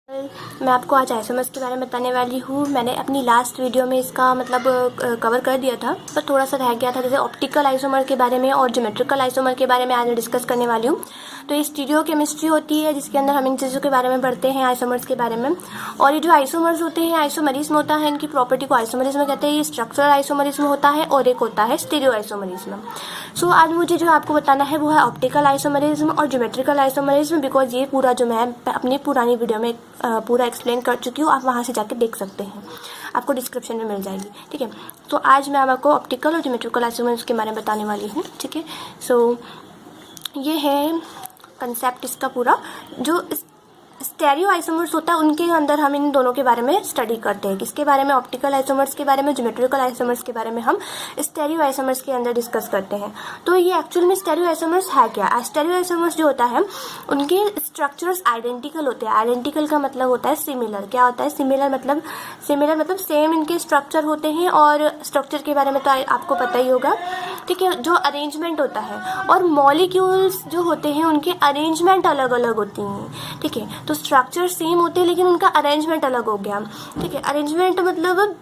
मैं आपको आज आइसोमर्स के बारे में बताने वाली हूँ। मैंने अपनी लास्ट वीडियो में इसका कवर कर दिया था, पर थोड़ा सा रह गया था, जैसे ऑप्टिकल आइसोमर के बारे में और ज्योमेट्रिकल आइसोमर के बारे में आज मैं डिस्कस करने वाली हूँ। तो ये स्टीरियोकेमिस्ट्री होती है जिसके अंदर हम इन चीज़ों के बारे में पढ़ते हैं, आइसोमर्स के बारे में। और ये जो आइसोमर्स होते हैं, आइसोमरिज्म होता है, इनकी प्रॉपर्टी को आइसोमरिज्म कहते हैं। ये स्ट्रक्चरल आइसोमरिज्म होता है और एक होता है स्टीरियो आइसोमरिज्म। सो आज मुझे जो आपको बताना है वो है ऑप्टिकल आइसोमरिज्म और ज्योमेट्रिकल आइसोमरिज्म, बिकॉज ये पूरा जो मैं अपनी पुरानी वीडियो में पूरा एक्सप्लेन कर चुकी हूँ। आप वहाँ से जाके देख सकते हैं, आपको डिस्क्रिप्शन में मिल जाएगी। ठीक है, तो आज मैं आपको ऑप्टिकल और ज्योमेट्रिकल आइसोमर्स के बारे में बताने वाली हूँ। ठीक है, सो ये है कंसेप्ट इसका पूरा। जो स्टेरियो आइसोमर्स होता है उनके अंदर हम इन दोनों के बारे में स्टडी करते हैं। किसके बारे में? ऑप्टिकल आइसोमर्स के बारे में। ज्योमेट्रिकल आइसोमर्स के बारे में हम स्टेरियो आइसोमर्स के अंदर डिस्कस करते हैं। तो ये एक्चुअल में स्टेरियो आइसोमर्स है क्या? स्टेरियो आइसोमर्स जो होता है उनके स्ट्रक्चर्स आइडेंटिकल होते हैं। आइडेंटिकल का मतलब होता है सिमिलर। क्या होता है सिमिलर? मतलब सेम इनके स्ट्रक्चर होते हैं। और स्ट्रक्चर के बारे में तो आपको पता ही होगा। ठीक है, जो अरेंजमेंट होता है और मॉलिक्यूल्स जो होते हैं उनके अरेंजमेंट अलग अलग होती हैं। ठीक है, तो स्ट्रक्चर सेम होते हैं लेकिन उनका अरेंजमेंट अलग हो गया। ठीक है, अरेंजमेंट मतलब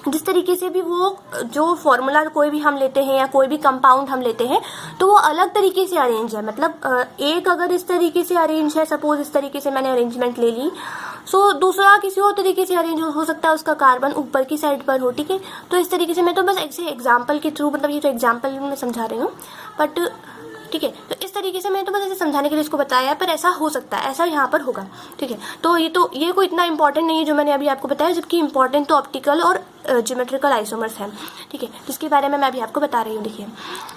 जिस तरीके से भी वो जो फॉर्मूला कोई भी हम लेते हैं या कोई भी कंपाउंड हम लेते हैं तो वो अलग तरीके से अरेंज है। मतलब एक अगर इस तरीके से अरेंज है, सपोज इस तरीके से मैंने अरेंजमेंट ले ली, सो दूसरा किसी और तरीके से अरेंज हो सकता है, उसका कार्बन ऊपर की साइड पर हो। ठीक है, तो इस तरीके से मैं तो बस ऐसे एग्जाम्पल के थ्रू, मतलब ये तो एग्जाम्पल में समझा रही हूँ, बट ठीक है, तो इस तरीके से मैंने तो बस ऐसे समझाने के लिए इसको बताया है, पर ऐसा हो सकता है, ऐसा यहाँ पर होगा। ठीक है, तो ये कोई इतना इंपॉर्टेंट नहीं है जो मैंने अभी आपको बताया, जबकि इंपॉर्टेंट तो ऑप्टिकल और ज्योमेट्रिकल आइसोमर्स है। ठीक है, जिसके बारे में मैं अभी आपको बता रही हूँ। देखिए,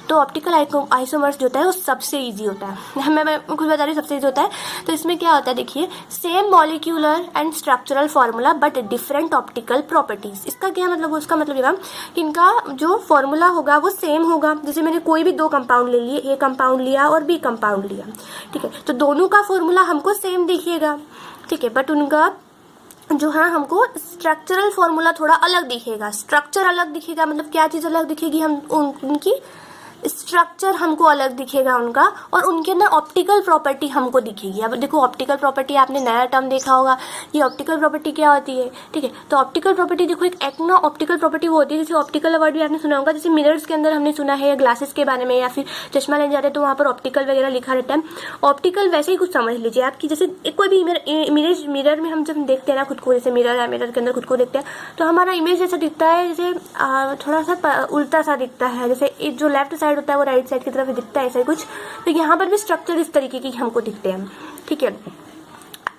तो ऑप्टिकल आइसोमर्स जो होता है वो सबसे ईजी होता है। मैं कुछ बता रही हूँ, सबसे ईजी होता है। तो इसमें क्या होता है, देखिए, same molecular and structural formula but different optical properties. इसका क्या मतलब? उसका मतलब ये कि इनका जो फॉर्मूला होगा वो सेम होगा। जैसे मैंने कोई भी दो कंपाउंड ले लिए, ए कंपाउंड लिया और बी कंपाउंड लिया। ठीक है, तो दोनों का फॉर्मूला हमको सेम दिखेगा। ठीक है, बट उनका जो है हमको स्ट्रक्चरल फॉर्मूला थोड़ा अलग दिखेगा। स्ट्रक्चर अलग दिखेगा मतलब क्या चीज़ अलग दिखेगी? हम उनकी स्ट्रक्चर हमको अलग दिखेगा उनका, और उनके अंदर ऑप्टिकल प्रॉपर्टी हमको दिखेगी। अब देखो, ऑप्टिकल प्रॉपर्टी आपने नया टर्म देखा होगा। ये ऑप्टिकल प्रॉपर्टी क्या होती है? ठीक है, तो ऑप्टिकल प्रॉपर्टी देखो, एक एक्नो ऑप्टिकल प्रॉपर्टी वो होती है, जैसे ऑप्टिकल वर्ड भी आपने सुना होगा, जैसे मिरर्स के अंदर हमने सुना है, या ग्लासेस के बारे में, या फिर चश्मा लेने जाते हैं तो वहाँ पर ऑप्टिकल वगैरह लिखा रहता है। ऑप्टिकल वैसे ही कुछ समझ लीजिए आपकी, जैसे कोई भी मिरर में हम जब देखते हैं ना खुद को, जैसे मिरर है, मिरर के अंदर खुद को देखते हैं तो हमारा इमेज जैसा दिखता है, जैसे थोड़ा सा उल्टा सा दिखता है, जैसे जो लेफ्ट साइड होता है वो राइट साइड की तरफ दिखता है, ऐसा ही कुछ। तो यहाँ पर भी स्ट्रक्चर इस तरीके की हमको दिखते हैं। ठीक है,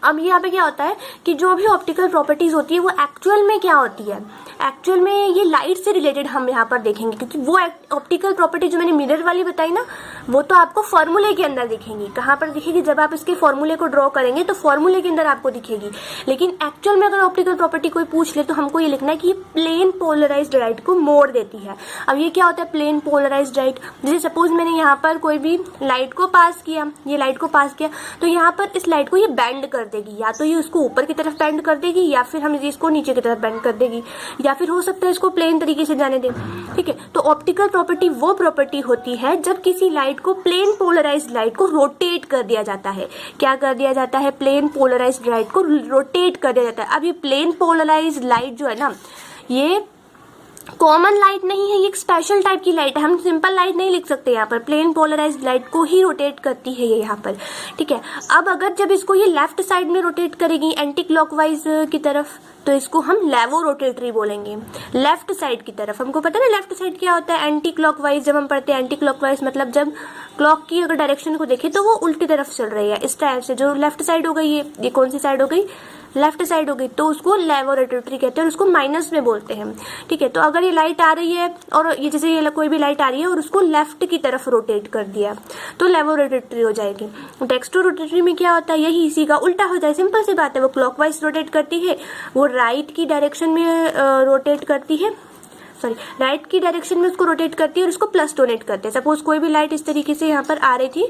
अब यहाँ पे क्या होता है कि जो भी ऑप्टिकल प्रॉपर्टीज होती है वो एक्चुअल में क्या होती है? एक्चुअल में ये लाइट से रिलेटेड हम यहाँ पर देखेंगे, क्योंकि वो ऑप्टिकल प्रॉपर्टी जो मैंने मिरर वाली बताई ना, वो तो आपको फॉर्मूले के अंदर दिखेंगी। कहाँ पर दिखेगी? जब आप इसके फॉर्मूले को ड्रॉ करेंगे तो फॉर्मूले के अंदर आपको दिखेगी। लेकिन एक्चुअल में अगर ऑप्टिकल प्रॉपर्टी कोई पूछ ले तो हमको ये लिखना है कि ये प्लेन पोलराइज्ड लाइट को मोड़ देती है। अब ये क्या होता है प्लेन पोलराइज्ड लाइट? जैसे सपोज मैंने यहाँ पर कोई भी लाइट को पास किया, ये लाइट को पास किया, तो यहाँ पर इस लाइट को ये बेंड कर देगी। या तो ये उसको ऊपर की तरफ बेंड कर देगी, या फिर हम इसको नीचे की तरफ बेंड कर देगी, या फिर हो सकता है इसको प्लेन तरीके से जाने दें। ठीक है, तो ऑप्टिकल प्रॉपर्टी वो प्रॉपर्टी होती है जब किसी लाइट को, प्लेन पोलराइज्ड लाइट को रोटेट कर दिया जाता है। क्या कर दिया जाता है? प्लेन पोलराइज्ड लाइट को रोटेट कर दिया जाता है। अब ये प्लेन पोलराइज्ड लाइट जो है ना, ये कॉमन लाइट नहीं है, ये एक स्पेशल टाइप की लाइट है। हम सिंपल लाइट नहीं लिख सकते यहाँ पर, प्लेन पोलराइज्ड लाइट को ही रोटेट करती है ये यहाँ पर। ठीक है, अब अगर जब इसको ये लेफ्ट साइड में रोटेट करेगी एंटी क्लॉकवाइज की तरफ, तो इसको हम लेवो रोटेटरी बोलेंगे। लेफ्ट साइड की तरफ, हमको पता है ना लेफ्ट साइड क्या होता है? Anti clockwise. जब हम पढ़ते हैं एंटी क्लॉकवाइज मतलब जब क्लॉक की अगर डायरेक्शन को देखें तो वो उल्टी तरफ चल रही है, इस टाइप से। जो लेफ्ट साइड हो गई, ये कौन सी साइड हो गई? लेफ्ट साइड हो गई, तो उसको लेवो रोटेटरी कहते हैं, और उसको माइनस में बोलते हैं। ठीक है, तो अगर ये लाइट आ रही है और ये जैसे ये कोई भी लाइट आ रही है और उसको लेफ्ट की तरफ रोटेट कर दिया तो लेवो रोटेटरी हो जाएगी। डेक्स्ट्रो रोटेटरी में क्या होता है? यही इसी का उल्टा हो जाए। सिंपल सी बात है, वो क्लॉकवाइज रोटेट करती है, वो राइट की डायरेक्शन में रोटेट करती है, राइट की डायरेक्शन में उसको रोटेट करती है और उसको प्लस डोनेट करते हैं। सपोज कोई भी लाइट इस तरीके से यहाँ पर आ रही थी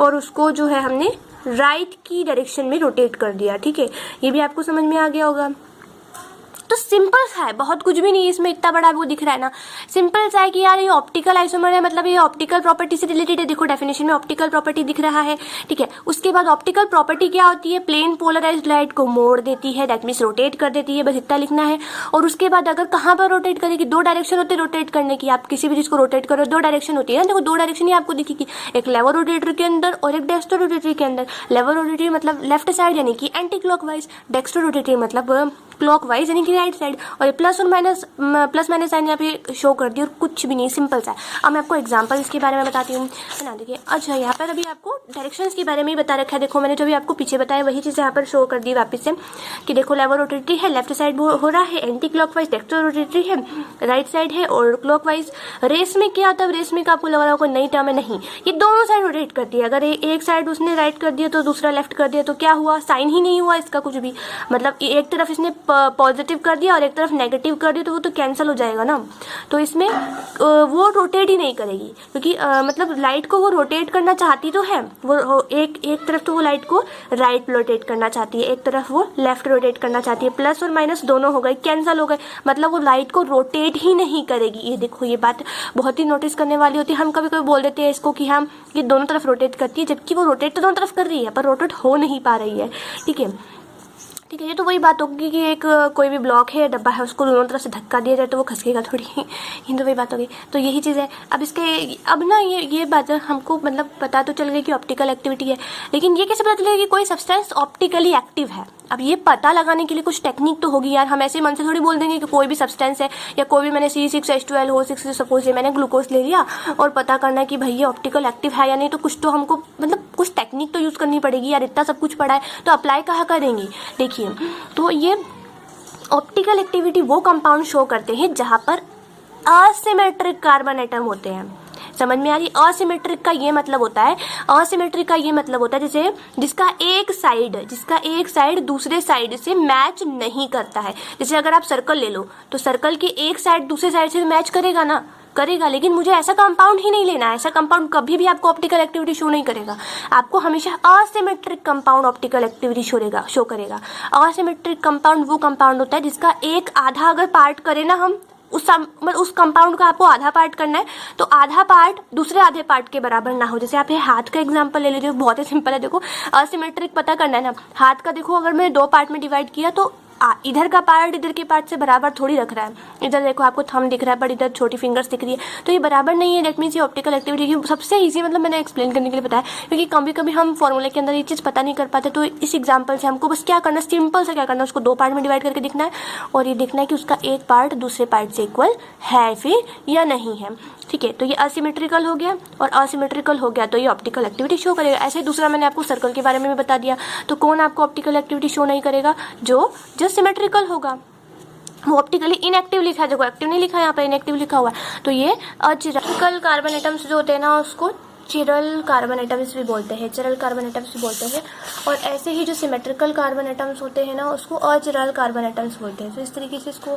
और उसको जो है हमने राइट की डायरेक्शन में रोटेट कर दिया। ठीक है, ये भी आपको समझ में आ गया होगा। तो सिंपल सा है, बहुत कुछ भी नहीं है इसमें, इतना बड़ा वो दिख रहा है ना, सिंपल सा है कि यार ये ऑप्टिकल आइसोमर है, मतलब ये ऑप्टिकल प्रॉपर्टी से रिलेटेड है। देखो डेफिनेशन में ऑप्टिकल प्रॉपर्टी दिख रहा है, ठीक है। उसके बाद ऑप्टिकल प्रॉपर्टी क्या होती है, प्लेन पोलराइज्ड लाइट को मोड़ देती है, दैट मीन्स रोटेट कर देती है, बस इतना लिखना है। और उसके बाद अगर कहाँ पर रोटेट करेगी, दो डायरेक्शन होते हैं रोटेट करने की, आप किसी भी चीज को रोटेट करो दो डायरेक्शन होती है ना, देखो दो डायरेक्शन ही आपको दिखेगी, एक लेवर रोटेटर के अंदर और एक डेक्स्ट्रो रोटेटरी के अंदर। लेवर रोटेटरी मतलब लेफ्ट साइड यानी कि एंटी क्लॉकवाइज, डेक्स्ट्रो रोटेटरी मतलब क्लॉकवाइज यानी कि राइट साइड। और ये प्लस माइनस साइन यहाँ पे शो कर दी और कुछ भी नहीं, सिंपल सा है। अब मैं आपको एग्जांपल इसके बारे में बताती हूँ, है ना। देखिए अच्छा यहाँ पर अभी आपको डायरेक्शंस के बारे में ही बता रखा है। देखो मैंने जो भी आपको पीछे बताया वही चीज़ यहाँ पर शो कर दी वापस से, कि देखो लेवर रोटेटरी है, लेफ्ट साइड हो रहा है, एंटी क्लॉकवाइज डेक्स्ट्रो रोटेटरी है, राइट साइड है और क्लॉकवाइज। रेस में क्या होता है, रेस में का आपको लग रहा होगा नई टर्म है, नहीं, ये दोनों साइड रोटेट करती है। अगर एक साइड उसने राइट कर दिया तो दूसरा लेफ्ट कर दिया तो क्या हुआ, साइन ही नहीं हुआ इसका कुछ भी, मतलब एक तरफ इसने पॉजिटिव कर दिया और एक तरफ नेगेटिव कर दिया तो वो तो कैंसिल हो जाएगा ना। तो इसमें वो रोटेट ही नहीं करेगी, क्योंकि मतलब लाइट को वो रोटेट करना चाहती तो है, वो एक तरफ तो वो लाइट को राइट रोटेट करना चाहती है, एक तरफ वो लेफ्ट रोटेट करना चाहती है, प्लस और माइनस दोनों हो गए, कैंसिल हो गए, मतलब वो लाइट को रोटेट ही नहीं करेगी। ये देखो ये बात बहुत ही नोटिस करने वाली होती है। हम कभी कभी बोल देते हैं इसको कि हम ये दोनों तरफ रोटेट करती है, जबकि वो रोटेट तो दोनों तरफ कर रही है पर रोटेट हो नहीं पा रही है, ठीक है। ठीक है, ये तो वही बात होगी कि एक कोई भी ब्लॉक है, डब्बा है, उसको दोनों तरफ से धक्का दिया जाए तो वो खसकेगा थोड़ी, ये तो वही बात होगी। तो यही चीज़ है। अब ना ये बात हमको मतलब पता तो चल गई कि ऑप्टिकल एक्टिविटी है, लेकिन ये कैसे पता चलेगा कि कोई सब्सटेंस ऑप्टिकली एक्टिव है। अब ये पता लगाने के लिए कुछ टेक्निक तो होगी यार, हम ऐसे मन से थोड़ी बोल देंगे कि कोई भी सब्सटेंस है या कोई भी, मैंने C6H12O6 सपोज है, मैंने ग्लूकोज ले लिया और पता करना है कि भाई ये ऑप्टिकल एक्टिव है या नहीं, तो कुछ तो हमको मतलब कुछ टेक्निक तो यूज़ करनी पड़ेगी यार, इतना सब कुछ पढ़ा है तो अप्लाई कहाँ करेंगे। देखिए तो ये ऑप्टिकल एक्टिविटी वो कंपाउंड शो करते हैं जहाँ पर असिमेट्रिक कार्बन एटम होते हैं। समझ में आ रही। असिमेट्रिक का ये मतलब होता है, असिमेट्रिक का ये मतलब होता है जैसे जिसका एक साइड दूसरे साइड से मैच नहीं करता है। जैसे अगर आप सर्कल ले लो तो सर्कल की एक साइड दूसरे साइड से मैच करेगा ना, करेगा, लेकिन मुझे ऐसा कंपाउंड ही नहीं लेना है। ऐसा कंपाउंड कभी भी आपको ऑप्टिकल एक्टिविटी शो नहीं करेगा, आपको हमेशा asymmetric compound optical activity show करेगा। असिमेट्रिक कंपाउंड वो कंपाउंड होता है जिसका एक आधा अगर पार्ट करें ना हम, उस कंपाउंड का आपको आधा पार्ट करना है तो आधा पार्ट दूसरे आधे पार्ट के बराबर ना हो। जैसे आप ये हाथ का एग्जांपल ले लीजिए, बहुत ही सिंपल है। देखो असिमेट्रिक पता करना है ना, हाथ का देखो अगर मैंने दो पार्ट में डिवाइड किया तो इधर का पार्ट इधर के पार्ट से बराबर थोड़ी रख रहा है। इधर देखो आपको थंब दिख रहा है पर इधर छोटी फिंगर्स दिख रही है, तो ये बराबर नहीं है। दैट मीन्स ये ऑप्टिकल एक्टिविटी की सबसे ईजी मतलब मैंने एक्सप्लेन करने के लिए बताया, क्योंकि कभी कभी हम फॉर्मूले के अंदर ये चीज़ पता नहीं कर पाते। तो इस एग्जाम्पल से हमको बस क्या करना, सिंपल से क्या करना, उसको दो पार्ट में डिवाइड करके दिखना है और ये देखना है कि उसका एक पार्ट दूसरे पार्ट से इक्वल है फिर या नहीं है। ठीक है, तो ये असिमेट्रिकल हो गया और असिमेट्रिकल हो गया तो ये ऑप्टिकल एक्टिविटी शो करेगा। ऐसे ही दूसरा मैंने आपको सर्कल के बारे में भी बता दिया। तो कौन आपको ऑप्टिकल एक्टिविटी शो नहीं करेगा, जो सिमेट्रिकल होगा, वो ऑप्टिकली इनएक्टिव लिखा है। देखो एक्टिव नहीं लिखा है यहाँ पर, इनएक्टिव लिखा हुआ है। तो ये अचिरल कार्बन एटम्स जो होते हैं ना उसको चिरल कार्बन एटम्स भी बोलते हैं, चिरल कार्बन एटम्स भी बोलते हैं। और ऐसे ही जो सिमेट्रिकल कार्बन एटम्स होते हैं ना उसको अचिरल कार्बन एटम्स बोलते हैं। तो इस तरीके से इसको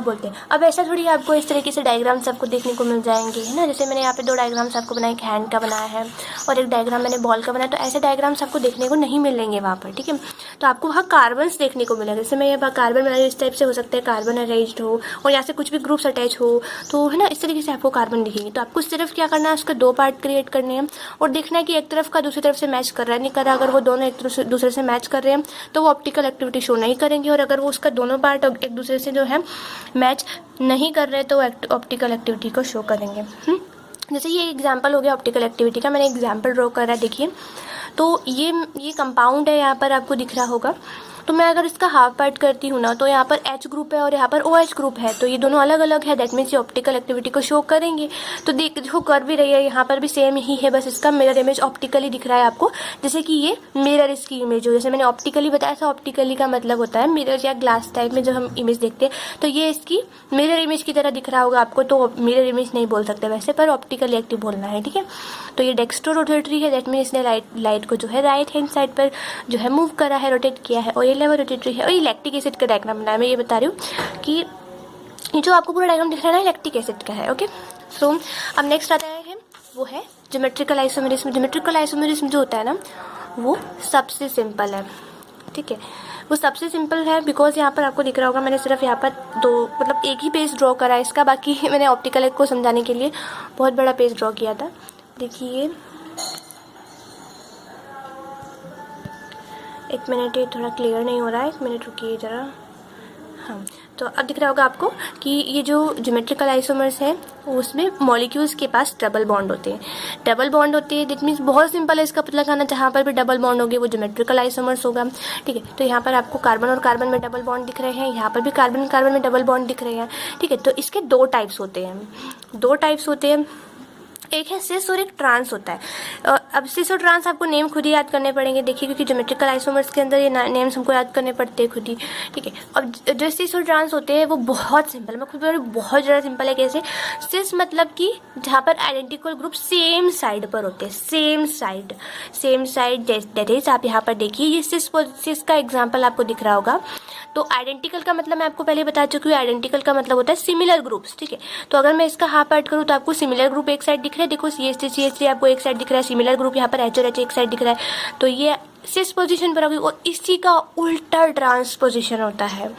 बोलते हैं। अब ऐसा थोड़ी आपको इस तरीके से डायग्राम्स आपको देखने को मिल जाएंगे, है ना। जैसे मैंने यहाँ पे दो डायग्राम्स आपको बनाए, एक हैंड का बनाया है और एक डायग्राम मैंने बॉल का बनाया, तो ऐसे डायग्राम्स आपको देखने को नहीं मिलेंगे वहाँ पर, ठीक है। तो आपको वहाँ कार्बन्स देखने को मिलेंगे। जैसे मैं यहाँ कार्बन बनाई, इस टाइप से हो सकता है कार्बन अरेंज्ड हो और यहाँ से कुछ भी ग्रुप्स अटैच हो, तो है ना इस तरीके से आपको कार्बन दिखेंगे। तो आपको सिर्फ क्या करना है, उसका दो पार्ट क्रिएट करने हैं और देखना है कि एक तरफ का दूसरी तरफ से मैच कर रहा है, नहीं कर रहा। अगर वो दोनों एक दूसरे से मैच कर रहे हैं तो वो ऑप्टिकल एक्टिविटी शो नहीं करेंगे, और अगर वो उसका दोनों पार्ट एक दूसरे से जो है मैच नहीं कर रहे तो ऑप्टिकल एक्टिविटी को शो करेंगे। जैसे ये एग्जांपल हो गया ऑप्टिकल एक्टिविटी का, मैंने एग्जांपल ड्रॉ करा है। देखिए तो ये कंपाउंड है, यहाँ पर आपको दिख रहा होगा। तो मैं अगर इसका हाफ पार्ट करती हूँ ना तो यहाँ पर H ग्रुप है और यहाँ पर OH ग्रुप है, तो ये दोनों अलग अलग है। दैट मीन्स ये ऑप्टिकल एक्टिविटी को शो करेंगे। तो देखो कर भी रही है, यहाँ पर भी सेम ही है, बस इसका मिरर इमेज ऑप्टिकली दिख रहा है आपको। जैसे कि ये मिरर इसकी इमेज हो, जैसे मैंने ऑप्टिकली बताया था, ऑप्टिकली का मतलब होता है मिरर या ग्लास टाइप में जब हम इमेज देखते हैं, तो ये इसकी मिरर इमेज की तरह दिख रहा होगा आपको। तो मिरर इमेज नहीं बोल सकते वैसे, पर ऑप्टिकली एक्टिव बोलना है, ठीक है। तो ये डेक्स्ट्रो रोटेटरी है, दैट मीन्स इसने लाइट को जो है राइट हैंड साइड पर जो है मूव करा है, रोटेट किया है। और ये लेवर रोटेटरी है। और ये लैक्टिक एसिड का डायग्राम बनाया, मैं ये बता रही हूँ कि ये जो आपको पूरा डायग्राम दिख रहा है ना लैक्टिक एसिड का है। ओके, सो अब नेक्स्ट आता है वो है ज्योमेट्रिकल आइसोमेरिज्म। ज्योमेट्रिकल आइसोमेरिज्म जो होता है ना वो सबसे सिंपल है, ठीक है, वो सबसे सिंपल है बिकॉज यहाँ पर आपको दिख रहा होगा मैंने सिर्फ यहाँ पर दो मतलब एक ही पेज ड्रॉ करा है इसका, बाकी मैंने ऑप्टिकल को समझाने के लिए बहुत बड़ा पेज ड्रॉ किया था। देखिए 1 मिनट, ये थोड़ा क्लियर नहीं हो रहा है, 1 मिनट रुकिए ज़रा। हाँ, तो अब दिख रहा होगा आपको कि ये जो ज्योमेट्रिकल आइसोमर्स है उसमें मॉलिक्यूल्स के पास डबल बॉन्ड होते हैं। डबल बॉन्ड होते हैं दैट मीन्स बहुत सिंपल है इसका पता लगाना, जहाँ पर भी डबल बॉन्ड होंगे वो ज्योमेट्रिकल आइसोमर्स होगा। ठीक है, तो यहाँ पर आपको कार्बन और कार्बन में डबल बॉन्ड दिख रहे हैं, यहाँ पर भी कार्बन कार्बन में डबल बॉन्ड दिख रहे हैं। ठीक है, तो इसके दो टाइप्स होते हैं, एक है सिस और एक ट्रांस होता है। अब सिस और ट्रांस आपको नेम खुद ही याद करने पड़ेंगे, देखिए, क्योंकि ज्योमेट्रिकल आइसोमर्स के अंदर ये नेम्स हमको याद करने पड़ते हैं खुद ही। ठीक है, अब जो सिस और ट्रांस होते हैं वो बहुत सिंपल, मैं खुद बहुत ज़्यादा सिंपल है। कैसे? सिस मतलब कि जहाँ पर आइडेंटिकल ग्रुप सेम साइड पर होते हैं, सेम साइड दैट इज, आप यहाँ पर देखिए ये सिस का एग्जाम्पल आपको दिख रहा होगा। तो आइडेंटिकल का मतलब मैं आपको पहले बता चुकी हूँ, आइडेंटिकल का मतलब होता है सिमिलर ग्रुप्स। ठीक है, तो अगर मैं इसका हाफ पार्ट करूँ तो आपको सिमिलर ग्रुप एक साइड दिख रहा है, देखो CH3 आपको एक साइड दिख रहा है, सिमिलर ग्रुप यहाँ पर H और H एक साइड दिख रहा है, तो ये सिस पोजीशन पर होगी। और इसी का उल्टा ट्रांसपोजिशन होता है,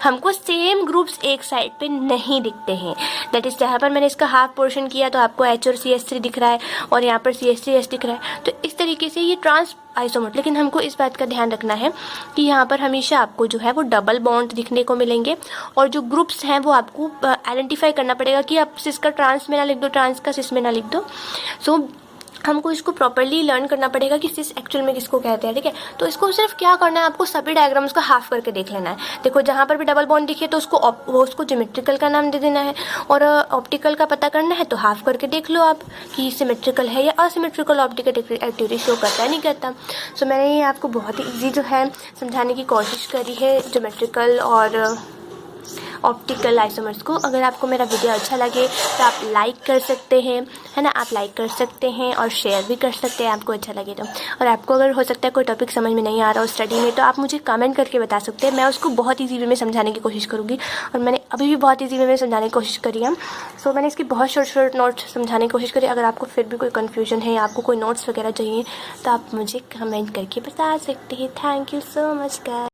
हमको सेम ग्रुप्स एक साइड पे नहीं दिखते हैं। दैट इज जहाँ पर मैंने इसका हाफ पोर्शन किया तो आपको H और CH3 दिख रहा है और यहाँ पर CH3H दिख रहा है, तो इस तरीके से ये ट्रांस आइसोमर। लेकिन हमको इस बात का ध्यान रखना है कि यहाँ पर हमेशा आपको जो है वो डबल बॉन्ड दिखने को मिलेंगे और जो ग्रुप्स हैं वो आपको आइडेंटिफाई करना पड़ेगा कि आप सिस का ट्रांस में ना लिख दो, ट्रांस का सिस में ना लिख दो। सो हमको इसको प्रॉपर्ली लर्न करना पड़ेगा कि सिस एक्चुअल में किसको कहते हैं। ठीक है, तो इसको सिर्फ क्या करना है, आपको सभी डायग्राम्स का हाफ करके देख लेना है। देखो जहाँ पर भी डबल बॉन्ड दिखे तो उसको ज्योमेट्रिकल का नाम दे देना है, और ऑप्टिकल का पता करना है तो हाफ करके देख लो आप कि सिमेट्रिकल है या असिमेट्रिकल ऑप्टिकल एक्टिविटी शो करता है नहीं करता। सो मैंने ये आपको बहुत ही ईजी जो है समझाने की कोशिश करी है ज्योमेट्रिकल और ऑप्टिकल आइसोमर्स को। अगर आपको मेरा वीडियो अच्छा लगे तो आप लाइक कर सकते हैं, है ना, आप लाइक कर सकते हैं और शेयर भी कर सकते हैं आपको अच्छा लगे तो। और आपको अगर हो सकता है कोई टॉपिक समझ में नहीं आ रहा हो स्टडी में तो आप मुझे कमेंट करके बता सकते हैं, मैं उसको बहुत ईजी वे में समझाने की कोशिश करूँगी। और मैंने अभी भी बहुत ईजी वे में समझाने की कोशिश करी है। सो मैंने इसकी बहुत शॉर्ट नोट्स समझाने की कोशिश करी। अगर आपको फिर भी कोई कन्फ्यूजन है या आपको कोई नोट्स वगैरह चाहिए तो आप मुझे कमेंट करके बता सकते हैं। Thank you so much guys.